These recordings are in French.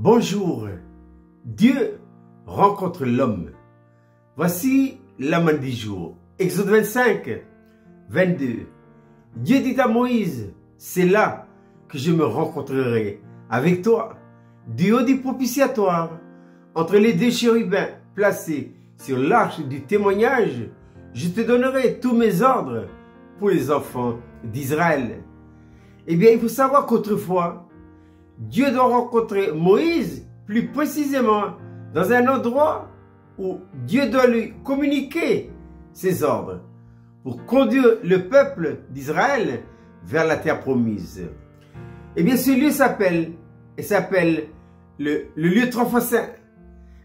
Bonjour, Dieu rencontre l'homme. Voici la manne du jour. Exode 25, 22. Dieu dit à Moïse, c'est là que je me rencontrerai avec toi, du haut du propitiatoire, entre les deux chérubins placés sur l'arche du témoignage, je te donnerai tous mes ordres pour les enfants d'Israël. Eh bien, il faut savoir qu'autrefois, Dieu doit rencontrer Moïse, plus précisément, dans un endroit où Dieu doit lui communiquer ses ordres pour conduire le peuple d'Israël vers la terre promise. Eh bien, ce lieu s'appelle le lieu trois fois saint.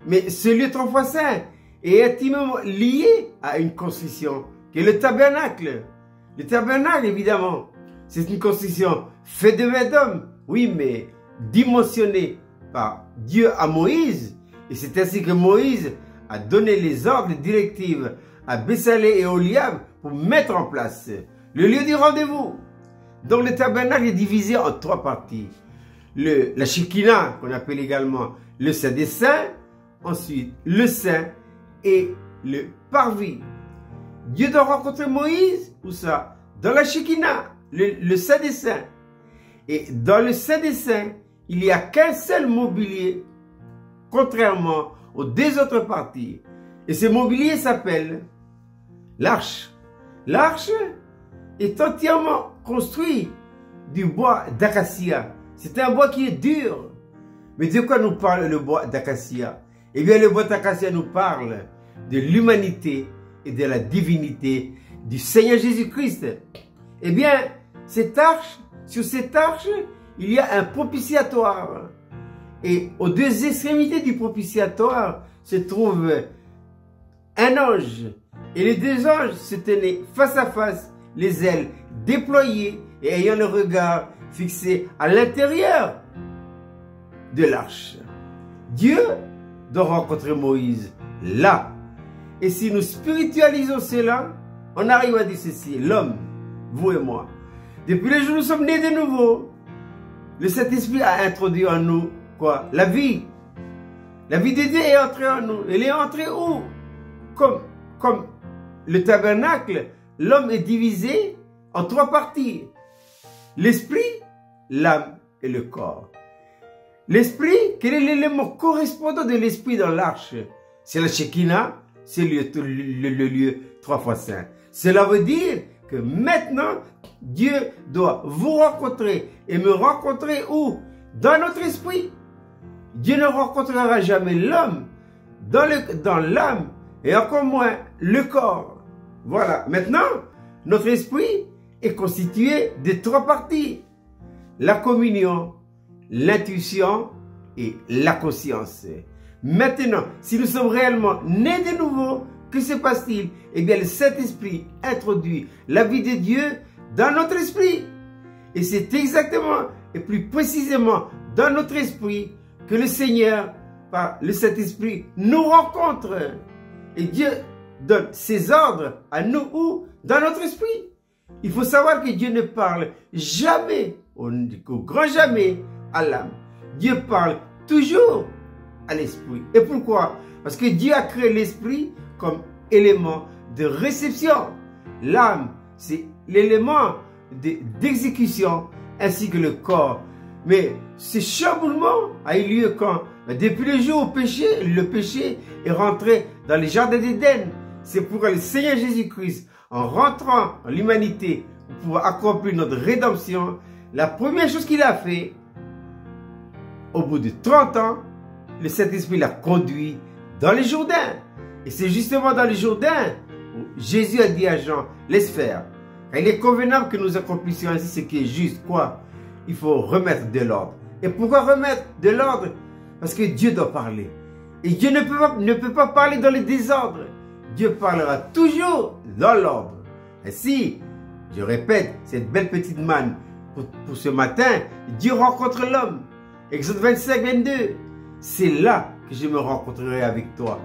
Mais ce lieu trois fois saint est intimement lié à une construction qui est le tabernacle. Le tabernacle, évidemment, c'est une construction faite de main d'homme, oui, mais dimensionnée par Dieu à Moïse. Et c'est ainsi que Moïse a donné les ordres et directives à Bessalé et Oliab pour mettre en place le lieu du rendez-vous. Donc le tabernacle est divisé en trois parties. La Shekinah, qu'on appelle également le Saint des Saints, ensuite le Saint et le Parvis. Dieu doit rencontrer Moïse, où ça? Dans la Shekinah, le Saint des Saints. Et dans le Saint des Saints, il n'y a qu'un seul mobilier, contrairement aux deux autres parties. Et ce mobilier s'appelle l'arche. L'arche est entièrement construit du bois d'acacia. C'est un bois qui est dur. Mais de quoi nous parle le bois d'acacia? Eh bien, le bois d'acacia nous parle de l'humanité et de la divinité du Seigneur Jésus-Christ. Eh bien, sur cette arche, il y a un propitiatoire. Et aux deux extrémités du propitiatoire se trouve un ange. Et les deux anges se tenaient face à face, les ailes déployées et ayant le regard fixé à l'intérieur de l'arche. Dieu doit rencontrer Moïse là. Et si nous spiritualisons cela, on arrive à dire ceci, l'homme, vous et moi. Depuis le jour où nous sommes nés de nouveau, le Saint-Esprit a introduit en nous quoi? La vie. La vie de Dieu est entrée en nous. Elle est entrée où? Comme le tabernacle, l'homme est divisé en trois parties. L'esprit, l'âme et le corps. L'esprit, quel est l'élément correspondant de l'esprit dans l'arche? C'est la Shekinah, c'est le lieu trois fois saint. Cela veut dire que maintenant, Dieu doit vous rencontrer et me rencontrer où? Dans notre esprit. Dieu ne rencontrera jamais l'homme dans l'âme et encore moins le corps. Voilà. Maintenant, notre esprit est constitué de trois parties. La communion, l'intuition et la conscience. Maintenant, si nous sommes réellement nés de nouveau, que se passe-t-il? Eh bien, le Saint-Esprit introduit la vie de Dieu dans notre esprit. Et c'est exactement et plus précisément dans notre esprit que le Seigneur, par le Saint-Esprit, nous rencontre. Et Dieu donne ses ordres à nous où? Dans notre esprit. Il faut savoir que Dieu ne parle jamais, au grand jamais, à l'âme. Dieu parle toujours à l'esprit. Et pourquoi? Parce que Dieu a créé l'esprit comme élément de réception. L'âme, c'est l'élément d'exécution, ainsi que le corps. Mais ce chamboulement a eu lieu quand? Depuis le jour où le péché est rentré dans les jardins d'Éden. C'est pourquoi le Seigneur Jésus-Christ, en rentrant en l'humanité pour pouvoir accomplir notre rédemption, la première chose qu'il a fait, au bout de 30 ans, le Saint-Esprit l'a conduit dans les Jourdains. Et c'est justement dans les Jourdains où Jésus a dit à Jean, laisse faire. Car il est convenable que nous accomplissions ainsi ce qui est juste. Quoi? Il faut remettre de l'ordre. Et pourquoi remettre de l'ordre? Parce que Dieu doit parler. Et Dieu ne peut pas parler dans le désordre. Dieu parlera toujours dans l'ordre. Ainsi, je répète, cette belle petite manne pour ce matin, Dieu rencontre l'homme. Exode 25, 22. C'est là que je me rencontrerai avec toi.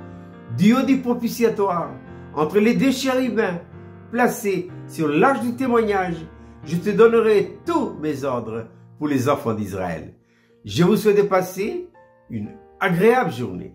Du haut du propitiatoire, entre les deux chérubins, placés sur l'arche du témoignage, je te donnerai tous mes ordres pour les enfants d'Israël. Je vous souhaite de passer une agréable journée.